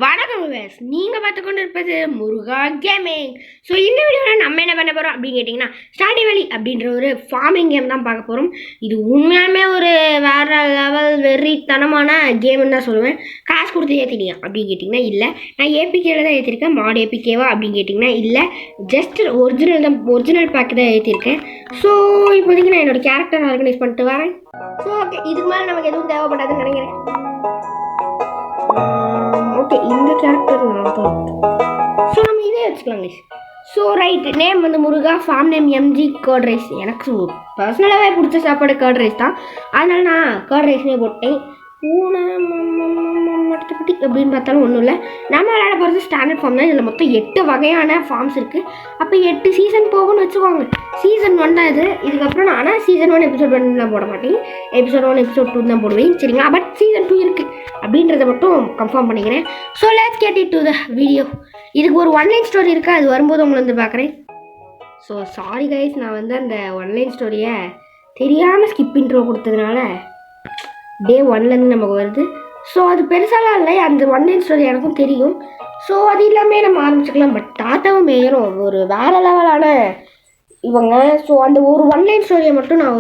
வணக்கம் விவேஸ், நீங்கள் பார்த்து கொண்டு இருப்பது முருகா கேமிங். ஸோ இந்த வீடியோவில் நம்ம என்ன பண்ண போகிறோம் அப்படின்னு கேட்டிங்கன்னா, ஸ்டார்டிங் வேலி அப்படின்ற ஒரு ஃபார்மிங் கேம் தான் பார்க்க போகிறோம். இது உண்மையாலுமே ஒரு வேறு லெவல் வெறித்தனமான கேம்னு தான் சொல்லுவேன். காசு கொடுத்து ஏற்றிட்டீங்க அப்படின்னு கேட்டிங்கன்னா இல்லை, நான் ஏபிகேவில் தான் ஏற்றிருக்கேன். மாடு ஏபிகேவா அப்படின்னு கேட்டிங்கன்னா இல்லை, ஜஸ்ட் ஒரிஜினல் பேக்கு தான் ஏற்றிருக்கேன். ஸோ இப்போதைக்கு நான் என்னோடய கேரக்டர் ஆர்கனைஸ் பண்ணிட்டு வரேன். ஸோ ஓகே, இதுக்கு மேலே நமக்கு எதுவும் தேவைப்படாதுன்னு நினைக்கிறேன். ஓகே, இந்த கேரக்டர் ஸோ நம்ம இதே வச்சுக்கலாங்க. ஸோ ரைட், நேம் வந்து Muruga, farm name MG. Curd rice எனக்கு பர்சனலாகவே பிடிச்ச சாப்பாடு கர்ட் ரைஸ் தான், அதனால நான் கர்ட் ரைஸ்னே போட்டேன். அப்படின்னு பார்த்தாலும் ஒன்றும் இல்லை. நம்ம விளையாட போகிறது ஸ்டாண்டர்ட் ஃபார்ம் தான். இதில் மொத்தம் 8 வகையான ஃபார்ம்ஸ் இருக்குது. அப்போ 8 சீசன் போகும்னு வச்சுக்கோங்க. சீசன் 1 தான் இது. இதுக்கப்புறம் நான் ஆனால் சீசன் 1 எபிசோட் 1 தான் போட மாட்டேன், எபிசோட் 1 எபிசோட் 2 தான் போடுவேன், சரிங்களா? பட் சீசன் 2 இருக்குது அப்படின்றத மட்டும் கன்ஃபார்ம் பண்ணிக்கிறேன். So let's get it to the video. இதுக்கு ஒரு ஒன்லைன் ஸ்டோரி இருக்குது, அது வரும்போது உங்களை வந்து பார்க்குறேன். ஸோ சாரி கைஸ், நான் வந்து அந்த ஒன்லைன் ஸ்டோரியை தெரியாமல் ஸ்கிப் இன்ட்ரோ கொடுத்ததுனால டே 1லேருந்து நமக்கு வருது. ஸோ அது பெருசாலாம் இல்லை, அந்த ஒன்லைன் ஸ்டோரி எனக்கும் தெரியும். ஸோ அது இல்லாமல் நம்ம ஆரம்பிச்சுக்கலாம். பட் தாத்தாவும் மேயரும் ஒரு வேறு லெவலான இவங்க. ஸோ அந்த ஒரு ஒன்லைன் ஸ்டோரியை மட்டும் நான்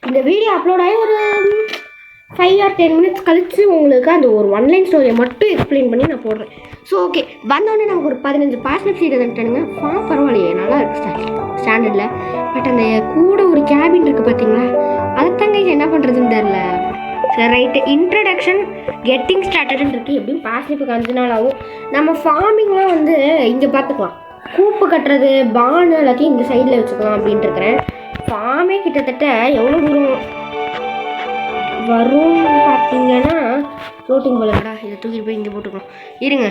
இந்த வீடியோ அப்லோட் ஆகி ஒரு 5 or 10 minutes கழித்து உங்களுக்கு அந்த ஒரு ஒன்லைன் ஸ்டோரியை மட்டும் எக்ஸ்பிளைன் பண்ணி நான் போடுறேன். ஸோ ஓகே, வந்தோடனே நமக்கு ஒரு 15 பார்ட்னர்ஷிப் சீட் வந்துட்டானுங்க. பரவாயில்லையே, நல்லா இருக்குது ஸ்டாண்டர்டில். பட் அந்த கூட ஒரு கேபின் இருக்குது பார்த்தீங்களா, அதைத்தாங்க என்ன பண்ணுறதுன்னு தெரில. சரி ரைட்டு, இன்ட்ரடக்ஷன் கெட்டிங் ஸ்டார்டட்னு இருக்குது. எப்படியும் பார்ட்னர்ஷிப்புக்கு 5 நாள் ஆகும். நம்ம ஃபார்மிங்லாம் வந்து இங்கே பார்த்துக்கலாம். கூப்பு கட்டுறது, பான் எல்லாத்தையும் இந்த சைடில் வச்சுக்கலாம் அப்படின்ட்டு இருக்கிறேன். ஃபார்மே கிட்டத்தட்ட எவ்வளோ தூரம் வரும் பார்த்தீங்கன்னா, ரோட்டிங் போலடா, இதை தூக்கிட்டு போய் இங்கே போட்டுக்கலாம் இருங்க.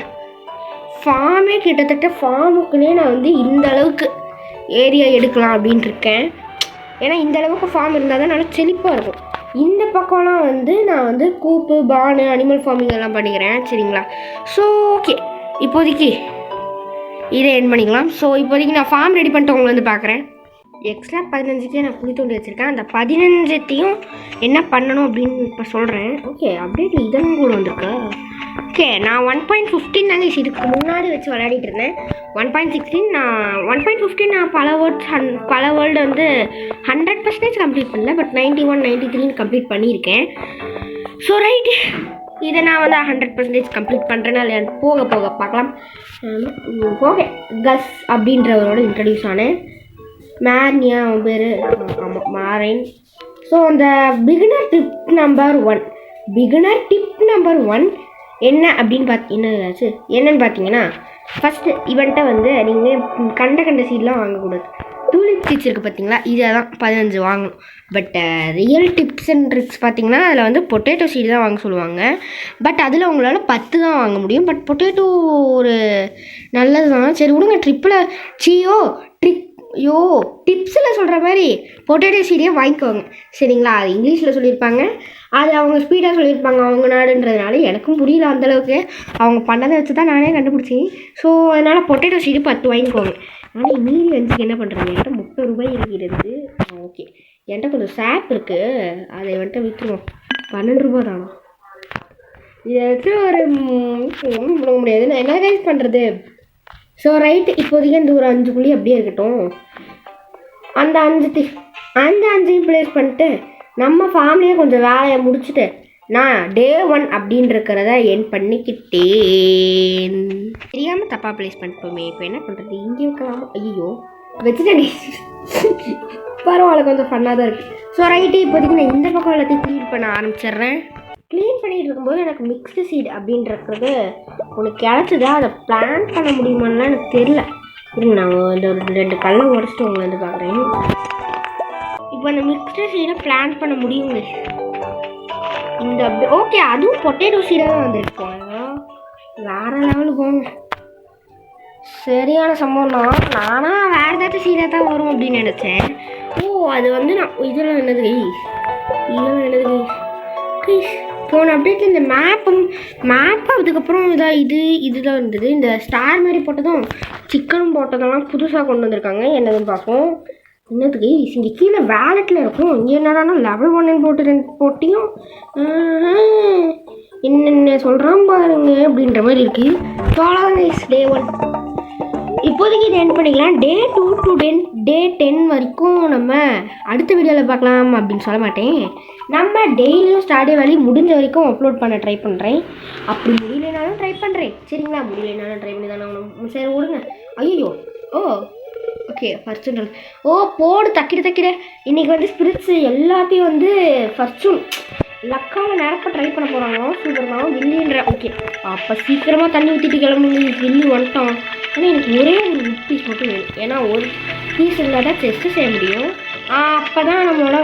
ஃபார்மே கிட்டத்தட்ட ஃபார்முக்குன்னே நான் வந்து இந்த அளவுக்கு ஏரியா எடுக்கலாம் அப்படின்ட்டு இருக்கேன். ஏன்னா இந்த அளவுக்கு ஃபார்ம் இருந்தால் தான் நல்லா செழிப்பாக இருக்கும். இந்த பக்கம்லாம் வந்து நான் வந்து கூப்பு, பானு, அனிமல் ஃபார்மிங் எல்லாம் பண்ணிக்கிறேன், சரிங்களா? ஸோ ஓகே, இப்போதைக்கு இதை என் பண்ணிக்கலாம். ஸோ இப்போதைக்கு நான் ஃபார்ம் ரெடி பண்ணிட்டு உங்களை வந்து பார்க்குறேன். எக்ஸ்ட்ரா 15க்கே நான் குழி தோண்டி வச்சுருக்கேன். அந்த 15த்தையும் என்ன பண்ணணும் அப்படின்னு இப்போ சொல்கிறேன். ஓகே, அப்டேட்டில் இதெல்லாம் கூட வந்திருக்கு. ஓகே, நான் 1.15 தாங்க இதுக்கு முன்னாடி வச்சு விளையாடிட்டு இருந்தேன். 1.16 நான் 1.15 நான் பல வேர்ல்டு வந்து 100% கம்ப்ளீட் பண்ணல. பட் 91, 93 கம்ப்ளீட் பண்ணியிருக்கேன். ஸோ ரைட்டு, இதை நான் வந்து 100% கம்ப்ளீட் பண்ணுறேன்னா இல்லையா போக போக பார்க்கலாம். ஓகே, கஸ் அப்படின்றவரோட இன்ட்ரடியூஸ் ஆனேன். மேர்னியா அவன் பேர், ஆமாம் மாரேன். ஸோ அந்த பிகினர் டிப் நம்பர் 1 என்ன அப்படின்னு என்னன்னு பார்த்தீங்கன்னா, ஃபஸ்ட்டு இவன்ட்ட வந்து நீங்கள் கண்ட சீட்லாம் வாங்கக்கூடாது. டூலிப் சீட்ஸ் இருக்குது பார்த்தீங்களா, இதை தான் 15 வாங்கணும். But real tips and tricks பார்த்தீங்கன்னா அதில் வந்து பொட்டேட்டோ சீடு தான் வாங்க சொல்லுவாங்க. பட் அதில் உங்களால் 10 தான் வாங்க முடியும். பட் பொட்டேட்டோ ஒரு நல்லது தான், சரி விடுங்க. டிப்ஸில் சொல்கிற மாதிரி பொட்டேட்டோ சீடே வாங்கிக்கோங்க, சரிங்களா? அது இங்கிலீஷில் சொல்லியிருப்பாங்க, அது அவங்க ஸ்பீடாக சொல்லியிருப்பாங்க, அவங்க நாடுன்றதுனால எனக்கும் புரியல அந்தளவுக்கு. அவங்க பண்ணதை வச்சு தான் நானே கண்டுபிடிச்சேன். ஸோ அதனால் பொட்டேட்டோ சீடு 10 வாங்கிக்கோங்க. ஆனால் மீறி 5க்கு என்ன பண்ணுறேன், என்கிட்ட 30 ரூபாய் இருக்கிறது. ஓகே, என்கிட்ட கொஞ்சம் சாப் இருக்குது, அதை வந்துட்டு விற்றுருவோம். 12 ரூபா தானா? இதை வச்சு ஒரு ஒன்றும் பண்ண முடியாது. நான் என்ன கைஸ் பண்ணுறது? ஸோ ரைட்டு, இப்போதைக்கு இந்த ஒரு 5 குழி அப்படியே இருக்கட்டும். அந்த 5 ப்ளேஸ் பண்ணிட்டு நம்ம ஃபேமிலியை கொஞ்சம் வேலையை முடிச்சுட்டு நான் டே 1 அப்படின்னு இருக்கிறத என் பண்ணிக்கிட்டேன். தெரியாமல் தப்பாக ப்ளேஸ் பண்ணிப்போமே, இப்போ என்ன பண்ணுறது? இங்கே வைக்கலாமா? ஐயோ வச்சுட்டேன். பரவாயில்ல, கொஞ்சம் ஃபன்னாக தான் இருக்குது. ஸோ ரைட்டு, இப்போதைக்கு நான் இந்த பக்கம் எல்லாத்தையும் க்ளீன் பண்ண ஆரம்பிச்சிடுறேன். க்ளீன் பண்ணிகிட்டு இருக்கும்போது எனக்கு மிக்ஸ்டு சீட் அப்படின்றது ஒன்று கிடச்சிதா, அதை பிளான் பண்ண முடியுமான்லாம் எனக்கு தெரில. இருங்க, நான் இந்த ஒரு 2 கல்லை உடச்சிட்டு உங்களை வந்து பார்க்குறேன். இப்போ அந்த மிக்ஸ்டு சீடை பிளான் பண்ண முடியுங்க. இந்த ஓகே, அதுவும் பொட்டேட்டோ சீடாக தான் வந்துருக்கோம். வேறு லெவலு போங்க, சரியான சம்பவம் தான். நானாக வேறு ஏதாச்சும் சீடாக தான் வரும் அப்படின்னு நினச்சேன். அது வந்து நான் இதெல்லாம் என்னது போன அப்டேட்டில் இந்த மேப்பு அதுக்கப்புறம் இதுதான் இருந்தது. இந்த ஸ்டார் மாதிரி போட்டதும் சிக்கனும் போட்டதெல்லாம் புதுசாக கொண்டு வந்திருக்காங்க. என்னதுன்னு பார்ப்போம். என்னதுக்கு இங்கே கீழே வேலெட்டில் இருக்கும். இங்கே என்னடானா level 1 போட்டு 2 போட்டியும் என்னென்ன சொல்கிறான் பாருங்க அப்படின்ற மாதிரி இருக்குது. ஸோ அவ்வளோதாங்க டே 1 இப்போதைக்கு இது என் பண்ணிக்கலாம். டே 2 டு டே 10 வரைக்கும் நம்ம அடுத்த வீடியோவில் பார்க்கலாம் அப்படின்னு சொல்ல மாட்டேன். நம்ம டெய்லியும் ஸ்டார்டே வேலையை முடிஞ்ச வரைக்கும் அப்லோட் பண்ண ட்ரை பண்ணுறேன். அப்படி முடியலனாலும் ட்ரை பண்ணுறேன். சரிங்களா? முடியலனாலும் ட்ரை பண்ணி தானே ஆகணும். சரி விடுங்க. ஐயோ ஓகே ஃபர்ஸ்ட் போடு தக்கிட இன்றைக்கி வந்து ஸ்பிரிட்ஸ் எல்லாத்தையும் வந்து ஃபர்ஸ்ட்டும் லக்காவை நிரப்ப ட்ரை பண்ண போகிறாங்க. சூப்பர்னா வில்லின்ற ஓகே அப்போ சீக்கிரமாக தண்ணி ஊற்றிட்டு கிளம்புங்க. வில்லி வந்துட்டோம். ஆனால் எனக்கு ஒரே ஒரு பீஸ் மட்டும் வேணும். ஏன்னா ஒரு பீஸ் இருந்தால் தான் டெஸ்ட்டு செய்ய முடியும். அப்போ தான் நம்மளோட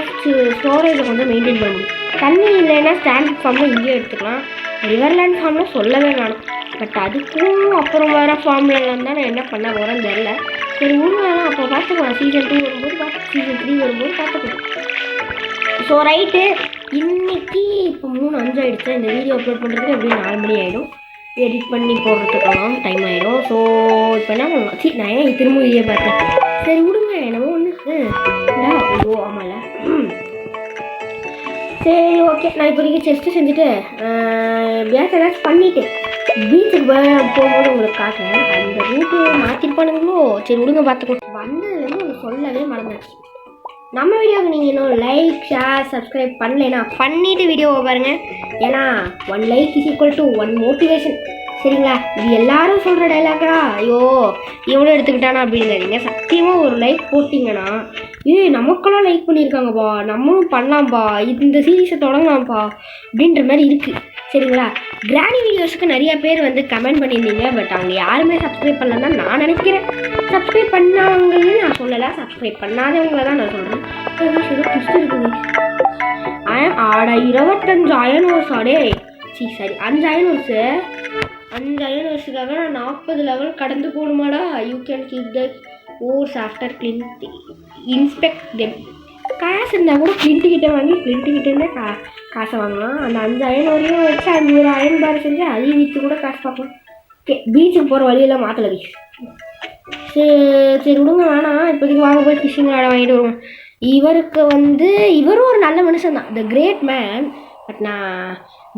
ஸ்டோரேஜை கொஞ்சம் மெயின்டைன் பண்ண முடியும். தண்ணி இல்லைன்னா ஸ்டாண்டர்ட் ஃபார்மில் இங்கேயே எடுத்துக்கலாம். ரிவர்லேண்ட் ஃபார்மில் சொல்லவே வேணும். பட் அதுக்கும் அப்புறம் வர ஃபார்ம்லலாம் தான் நான் என்ன பண்ண போகிறேன்னு தெரில. சரி உண்மையான அப்போ பார்த்துக்கலாம். சீசன் 2 வரும்போது சீசன் 3 வரும்போது பார்த்துக்கலாம். ஸோ ரைட்டு இன்றைக்கி இப்போ 3:05 ஆகிடுச்சு. இந்த வீடியோ அப்லோட் பண்ணுறதுக்கு எப்படியும் 4 மணி ஆகிடும். எடிட் பண்ணி போடுறதுக்கெல்லாம் டைம் ஆகிடும். ஸோ இப்போ என்ன பண்ணலாம்? சரி நான் ஏன் திரும்ப வீடியோ பார்த்தேன். சரி விடுங்க என்னமோ ஒன்று ஐயோ ஆமாம்ல. சரி ஓகே நான் இப்போதைக்கு செஸ்ட்டு செஞ்சுட்டு எப்படியாச்சும் ஏதாச்சும் பண்ணிவிட்டு பீச்சுக்கு போகும்போது உங்களுக்கு காட்டுறேன். அந்த ரூட்டு மாற்றிருப்பானுங்களோ. சரி விடுங்க பார்த்துக்கணும். வந்ததுலேருந்து உங்களுக்கு சொல்லவே மறந்துச்சு. நம்ம வீடியோவுக்கு நீங்கள் இன்னும் லைக் ஷேர் சப்ஸ்கிரைப் பண்ணலைன்னா பண்ணிவிட்டு வீடியோவை பாருங்கள். ஏன்னா 1 like is equal to 1 motivation. சரிங்களா? இது எல்லாரும் சொல்கிற டைலாக்கா? ஐயோ இவ்வளோ எடுத்துக்கிட்டானா அப்படிங்கிறீங்க. சத்தியமாக ஒரு லைக் போட்டிங்கன்னா நமக்கெல்லாம் லைக் பண்ணியிருக்காங்கப்பா, நம்மளும் பண்ணலாம்ப்பா, இந்த சீரீஸை தொடங்கலாம்ப்பா அப்படின்ற மாதிரி இருக்குது. சரிங்களா? கிராணி வீடியோஸுக்கு நிறைய பேர் வந்து கமெண்ட் பண்ணியிருந்தீங்க. பட் அவங்க யாருமே சப்ஸ்கிரைப் பண்ணலன்னு தான் நான் நினைக்கிறேன். சப்ஸ்கிரைப் பண்ணவங்கன்னு நான் சொல்லலை, சப்ஸ்கிரைப் பண்ணாதவங்கள தான் நான் சொல்கிறேன். டிஸ்ட் இருக்குது. ஆடா 25 அயன்வர்ஸ் ஆடே சரி 5 அயன்வர்ஸு 5 அயன்வர்ஸுக்காக நான் 40 லெவல் கடந்து போகணுமாடா. You can keep the ores after Clint inspect them. காசு இருந்தால் கூட கிளின்ட்டுக்கிட்ட வாங்கி கிளின்ட்டுக்கிட்டேருந்தே காசை வாங்கலாம். அந்த 5 அயன் வரையும் வச்சு 5 அயன் பார் செஞ்சு அதையும் விற்று கூட காசு பார்க்கலாம். ஓகே பீச்சுக்கு போகிற வழியெல்லாம் மாற்றலை பீச். சரி விடுங்க வேணாம். இப்போதைக்கு வாங்க போய் ஃபிஷ்ஷிங் ஆட வாங்கிட்டு வருவோம். இவரும் ஒரு நல்ல மனுஷன் தான், த கிரேட் மேன். பட் நான்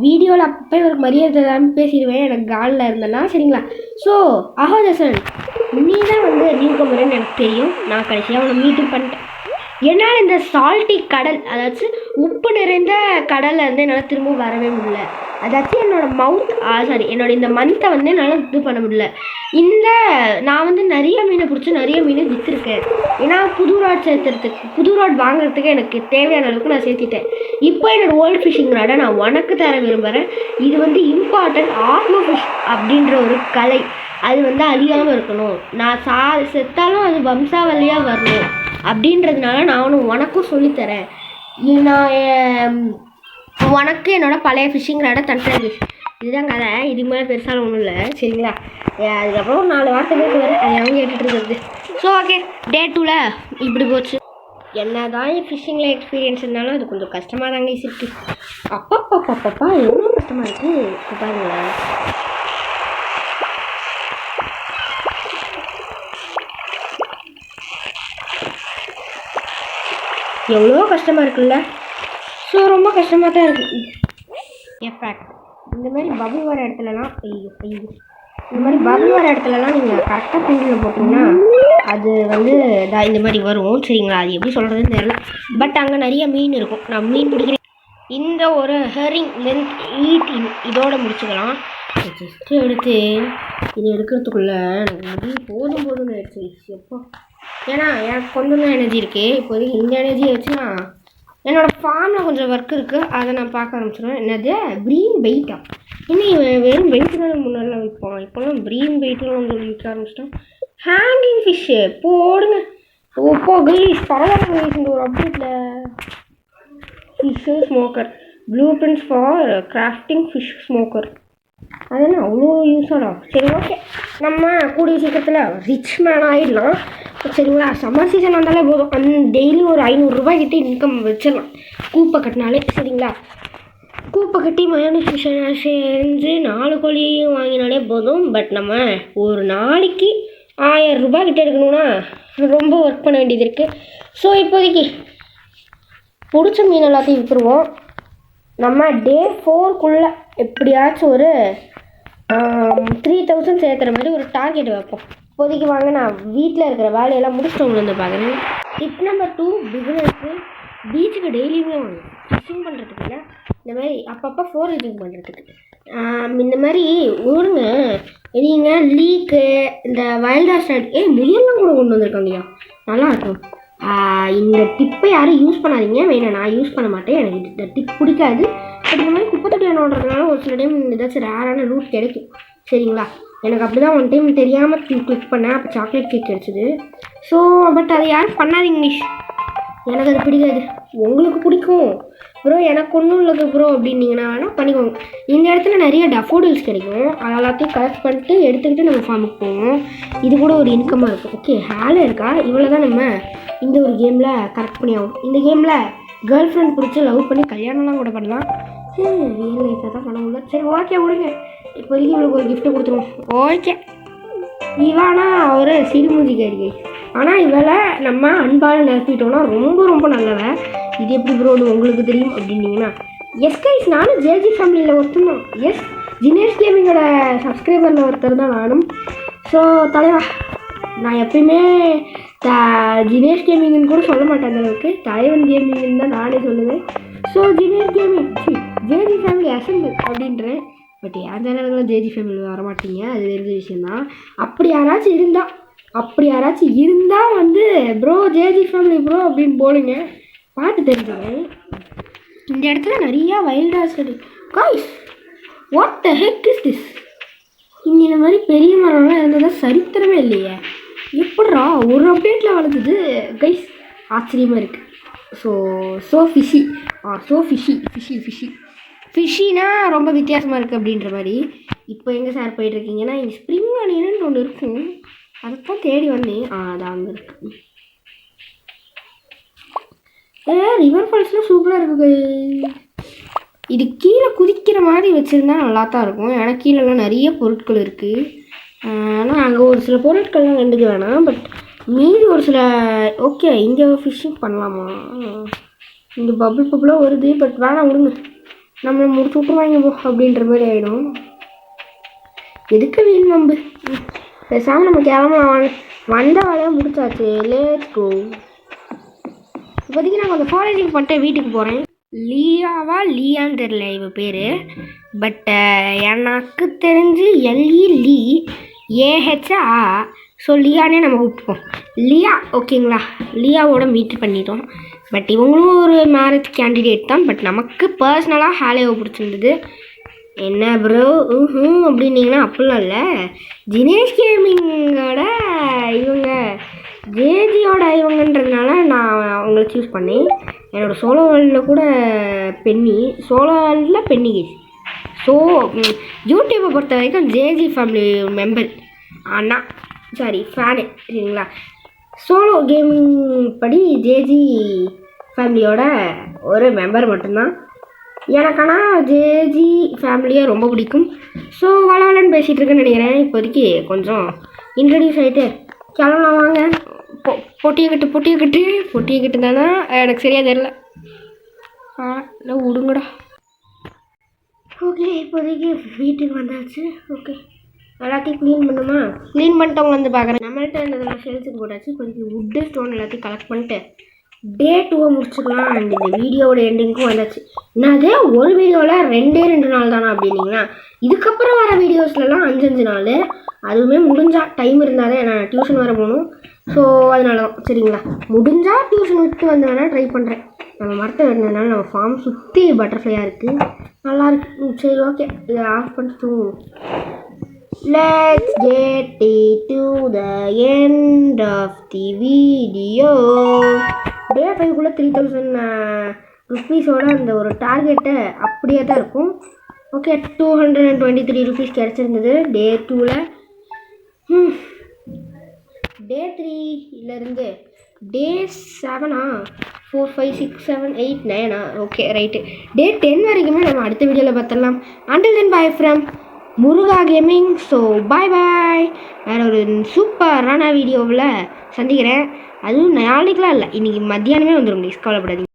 வீடியோவில் அப்போ இவருக்கு மரியாதை தான் பேசிடுவேன் எனக்கு காலில் இருந்தேன்னா. சரிங்களா? ஸோ அஹோதசன் நீ தான் வந்து நியூ கமர்னு எனக்கு தெரியும். நான் கடைசியாக அவனை மீட்டும் பண்ணிட்டேன். என்னால் இந்த சால்ட்டி கடல் அதாச்சும் உப்பு நிறைந்த கடலில் இருந்து என்னால் திரும்ப வரவே முடியல. அதாச்சும் என்னோட இந்த மந்த்தை வந்து என்னால் இது பண்ண முடியல. நான் வந்து நிறைய மீனை பிடிச்சி நிறைய மீனை விற்றுருக்கேன். ஏன்னா புது ராட் வாங்குறதுக்கு எனக்கு தேவையான அளவுக்கு நான் சேர்த்திட்டேன். இப்போ என்னோடய ஓல்டு ஃபிஷ்ஷிங் ராடை நான் உனக்கு தர விரும்புகிறேன். இது வந்து இம்பார்ட்டன்ட் ஆர்மோ ஃபிஷ் அப்படின்ற ஒரு கலை. அது வந்து அழியாமல் இருக்கணும். நான் செத்தாலும் அது வம்சாவளியாக வரணும் அப்படின்றதுனால நான் உனக்கும் சொல்லித்தரேன். நான் உனக்கு என்னோடய பழைய ஃபிஷ்ஷிங் ராடை தட்டுறேன். இதுதான் கதை. இதுக்கு மேலே பெருசாலும் ஒன்றும் இல்லை. சரிங்களா? அதுக்கப்புறம் 4 வார்த்தை பேர் வேறு அதை அவங்க கேட்டுட்டு இருக்கிறது. ஸோ ஓகே டே 2ல் இப்படி போச்சு. என்ன தான் ஃபிஷ்ஷிங்கில் எக்ஸ்பீரியன்ஸ் இருந்தாலும் அது கொஞ்சம் கஷ்டமாக தாங்க இருக்குது. அப்பப்பா எவ்வளோ கஷ்டமாக இருக்குது இப்போ பாருங்களேன். எவ்வளோ கஷ்டமாக இருக்குல்ல. ஸோ ரொம்ப கஷ்டமாக தான் இருக்குது. எஃபேக்ட் இந்த மாதிரி பபுள் வர இடத்துலலாம் இந்த மாதிரி பபுள் வர இடத்துலலாம் நீங்கள் கரெக்டாக தூண்டில் போட்டிங்கன்னா அது வந்து இந்த மாதிரி வரும். சரிங்களா? அது எப்படி சொல்கிறதுன்னு தெரியல. பட் அங்கே நிறைய மீன் இருக்கும். நான் மீன் பிடிக்கிறேன். இந்த ஒரு ஹெரிங் லென்த் இதோட முடிச்சுக்கலாம். ஜஸ்ட்டு எடுத்து இது எடுக்கிறதுக்குள்ளே எனக்கு போதும்னு ஆயிடுச்சு. எப்போ ஏன்னா எனக்கு கொஞ்சம் தான் எனர்ஜி இருக்குது. இப்போதைக்கு இந்த எனர்ஜியை வச்சு நான் என்னோடய ஃபார்மில் கொஞ்சம் ஒர்க் இருக்குது. அதை நான் பார்க்க ஆரம்பிச்சிடுவேன். என்னது ப்ரீம் வெயிட்டா? இன்னும் வெறும் வெயிட்டு தான் முன்னாடிலாம் விற்போம். இப்போலாம் ப்ரீம் வெயிட்டுலாம் வந்து விற்க ஆரம்பிச்சிட்டோம். ஹேங்கிங் ஃபிஷ்ஷு போடுங்க. கைஸ் பரவாயில்ல கைஸ். இந்த ஒரு அப்டேட்டில் fish smoker blueprints for crafting fish smoker அதெல்லாம் அவ்வளோ யூஸ் ஆகும். சரி ஓகே நம்ம கூடிய சீக்கிரத்தில் ரிச் மேன் ஆகிடலாம். சரிங்களா? சம்மர் சீசன் வந்தாலே போதும். டெய்லி ஒரு 500 ரூபாய்க்கிட்ட இன்கம் வச்சிடலாம் கூப்பை கட்டினாலே. சரிங்களா? கூப்பை கட்டி மயோனைஸ் செஞ்சு 4 கோழியையும் வாங்கினாலே போதும். பட் நம்ம ஒரு நாளைக்கு 1000 ரூபாய்க்கிட்ட எடுக்கணும்னா ரொம்ப ஒர்க் பண்ண வேண்டியது இருக்குது. ஸோ இப்போதைக்கு பிடிச்ச மீன் எல்லாத்தையும் விற்றுருவோம். நம்ம டே 4க்குள்ளே எப்படியாச்சும் ஒரு 3000 சேர்த்துற மாதிரி ஒரு டார்கெட் வைப்போம். இப்போதைக்கு வாங்க, நான் வீட்டில் இருக்கிற வேலையெல்லாம் முடிச்சுட்டு வந்து பார்க்குறேன். டிப் நம்பர் 2, பிகினர்ஸு பீச்சுக்கு டெய்லியுமே வாங்க. ஃபிஷிங் பண்ணுறதுக்கு இல்லை, இந்த மாதிரி அப்பப்போ ஃபோரேஜிங் பண்ணுறதுக்கு. இந்த மாதிரி ஊருங்க நீங்கள் லீக்கு இந்த வைல்டா ஸ்டார்ட் முயல்லாம் கூட கொண்டு வந்திருக்காங்கய்யா, நல்லாயிருக்கும். இந்த டிப்பை யாரும் யூஸ் பண்ணாதீங்க, வேணாம் நான் யூஸ் பண்ண மாட்டேன், எனக்கு இந்த டிப் பிடிக்காது. பட் இந்த மாதிரி குப்பை தொட்டி நோண்டுறதுனால ஒரு சில டைம் ஏதாச்சும் ரேரான ரூட் கிடைக்கும், சரிங்களா? எனக்கு அப்படி தான் ஒன் டைம் தெரியாமல் கிளிக் பண்ணேன், அப்போ சாக்லேட் கேக் கிடச்சிது. ஸோ பட் அதை யாரும் பண்ணாதீங்க, எனக்கு அது பிடிக்காது. உங்களுக்கு பிடிக்கும் ப்ரோ, எனக்கு ஒன்றும் இல்லது ப்ரோ அப்படின்னீங்கன்னா வேணால் பண்ணிக்கோங்க. இந்த இடத்துல நிறைய டஃபோடில்ஸ் கிடைக்கும், அது எல்லாத்தையும் கலெக்ட் பண்ணிட்டு எடுத்துக்கிட்டு நம்ம ஃபார்முக்கு போவோம். இது கூட ஒரு இன்கமாக இருக்கும். ஓகே, ஹேலே இருக்கா, இவ்வளோ தான் நம்ம இந்த ஒரு கேமில் கரெக்ட் பண்ணி ஆகும். இந்த கேமில் கேர்ள் ஃப்ரெண்ட் பிடிச்சி லவ் பண்ணி கல்யாணம்லாம் கூட பண்ணலாம். ரியல் லைஃப்பில் தான் பண்ண முடியல. சரி ஓகே விடுங்க, இப்போதைக்கு இவளுக்கு ஒரு கிஃப்ட்டை கொடுத்துருவோம். ஓகே, இவானா ஒரு சிறுமூஞ்சிக்காரி, ஆனால் இவளை நம்ம அன்பால் நிரப்பிட்டோன்னா ரொம்ப ரொம்ப நல்லவ. இது எப்படி ப்ரோன்னு உங்களுக்கு தெரியும் அப்படின்னீங்கன்னா, எஸ் கைஸ், நானும் ஜேஜி ஃபேமிலியில் ஒருத்தர் தான். எஸ், ஜினேஷ் கேமிங்கோட சப்ஸ்கிரைபரில் ஒருத்தர் தான் நானும். ஸோ தலைவா, நான் எப்பயுமே ஜினேஷ் கேமிங்னு கூட சொல்ல மாட்டேன், அந்த அளவுக்கு தலைவன் கேமிங்னு தான் நானே சொல்லுவேன். So Jinesh gaming JG family assemble அப்படின்றேன். பட் என் சேனல்களும் ஜேஜி ஃபேமிலி வரமாட்டீங்க, அது தெரிஞ்ச விஷயந்தான். அப்படி யாராச்சும் இருந்தால் வந்து ப்ரோ ஜேஜி ஃபேமிலி ப்ரோ அப்படின்னு போடுங்க, பார்த்து தெரிஞ்சுங்க. இந்த இடத்துல நிறையா வைல்டா study guys, what the heck is this? இங்கே இந்த மாதிரி பெரிய மரம்லாம் இருந்ததா சரித்திரமே இல்லையே, எப்படா ஒரு அப்டேட்டில் வளர்ந்தது கைஸ், ஆச்சரியமாக இருக்குது. ஸோ ஃபிஷினா ரொம்ப வித்தியாசமாக இருக்குது அப்படின்ற மாதிரி. இப்போ எங்கே சார் போயிட்டுருக்கீங்கன்னா, இங்கே ஸ்ப்ரிங் அனியன்னு ஒன்று இருக்கும், அதைத்தான் தேடி வந்தேன். அதான் அங்கே இருக்குது. ரிவர் ஃபால்ஸ்லாம் சூப்பராக இருக்குது. இது கீழே குதிக்கிற மாதிரி வச்சுருந்தா நல்லா தான் இருக்கும், ஏன்னா கீழெல்லாம் நிறைய பொருட்கள் இருக்குது. ஆனால் அங்கே ஒரு சில பொருட்கள்லாம் கண்டுக்க வேணாம், பட் மீதி ஒரு சில ஓகே. இங்கே ஃபிஷ்ஷிங் பண்ணலாமா? இங்கே பபுளாக வருது, பட் வேணாம் விடுங்க, நம்மளை முடிச்சு விட்டுருவாங்க போ அப்படின்ற மாதிரி ஆகிடும். எதுக்கு வீண் நம்பு, பேசாமல் நம்ம கிளம்பலாம். வந்த வேலையை முடிச்சாச்சு, லேட்ஸ் கோ. இப்போதைக்கு நான் கொஞ்சம் ஃபாலோவிங் பண்ணிட்டு வீட்டுக்கு போகிறேன். லியான்னு தெரியல இவ பேர், பட் எனக்கு தெரிஞ்சு LE AHA. ஸோ லியானே நம்ம கூப்பிட்டுப்போம், லியா. ஓகேங்களா, லியாவோட மீட் பண்ணிட்டோம். பட் இவங்களும் ஒரு மேரேஜ் கேண்டிடேட் தான், பட் நமக்கு பர்சனலாக ஹாலேவை பிடிச்சிருந்தது. என்ன ப்ரோ அப்படின்னீங்கன்னா அப்படிலாம் இல்லை, ஜினேஷ் கேமிங்கோட இவங்க ஜேஜியோட இவங்கன்றதுனால நான் அவங்கள சூஸ் பண்ணேன். என்னோடய சோலோ வேர்ல்டில் கூட சோலோ வேர்ல்டில் பென்னி கேஸ். ஸோ யூடியூப்பை பொறுத்த வரைக்கும் ஜேஜி ஃபேமிலி மெம்பர் ஃபேனு, சரிங்களா? சோலோ கேமிங் படி ஜேஜி ஃபேமிலியோட ஒரு மெம்பர் மட்டும்தான் எனக்கு. ஆனால் ஜேஜி ஃபேமிலியை ரொம்ப பிடிக்கும். ஸோ வளவலன்னு பேசிகிட்டு இருக்கேன்னு நினைக்கிறேன். இப்போதைக்கு கொஞ்சம் இன்ட்ரடியூஸ் ஆகிட்டு கிளம்பலாம் வாங்க. பொட்டியை கட்டு தானே, எனக்கு சரியாக தெரில. இல்லை விடுங்கடா. ஓகே, இப்போதைக்கு வீட்டுக்கு வந்தாச்சு. ஓகே, எல்லாத்தையும் க்ளீன் பண்ணிட்டவங்க வந்து பார்க்குறேன். நம்மள்கிட்ட இருந்ததெல்லாம் ஷெல்ஸுக்கு போட்டாச்சு. இப்போதைக்கு வுட்டு ஸ்டோன் எல்லாத்தையும் கலெக்ட் பண்ணிட்டு டே 2 முடிச்சுக்கலாம். அண்ட் இந்த வீடியோவோட எண்டிங்க்கும் வந்தாச்சு. என்னது ஒரு வீடியோவில் 2 நாள் தானா அப்படின்னீங்கன்னா, இதுக்கப்புறம் வர வீடியோஸ்லாம் 5 நாள். அதுவுமே முடிஞ்சால் டைம் இருந்தால் தான், நான் டியூஷன் வர போகணும். ஸோ அதனால தான், சரிங்களா? முடிஞ்சால் டியூஷன் விட்டு வந்து வேணால் ட்ரை பண்ணுறேன். நம்ம மரத்தை வெட்டினதுனால நம்ம ஃபார்ம் சுற்றி பட்டர்ஃப்ளையாக இருக்குது, நல்லாயிருக்கு. சரி ஓகே, இதை ஆஃப் பண்ணிட்டு let's get it to the end of the video. டே 5க்குள்ளே 3000 ருப்பீஸோட அந்த ஒரு டார்கெட்டை அப்படியே தான் இருக்கும். ஓகே, 223 ருப்பீஸ் கிடச்சிருந்தது டே 2ல். டே 3லேருந்து டே 7 4 5 6 7 8 9 ஓகே ரைட்டு. டே 10 வரைக்குமே நம்ம அடுத்த வீடியோவில் பார்த்துடலாம். until then bye from Muruga gaming. So bye வேறு ஒரு சூப்பரான வீடியோவில் சந்திக்கிறேன். அதுவும் நாளைக்கெலாம் இல்லை, இன்றைக்கி மத்தியானமே வந்துடும், கவலைப்படாதீங்க.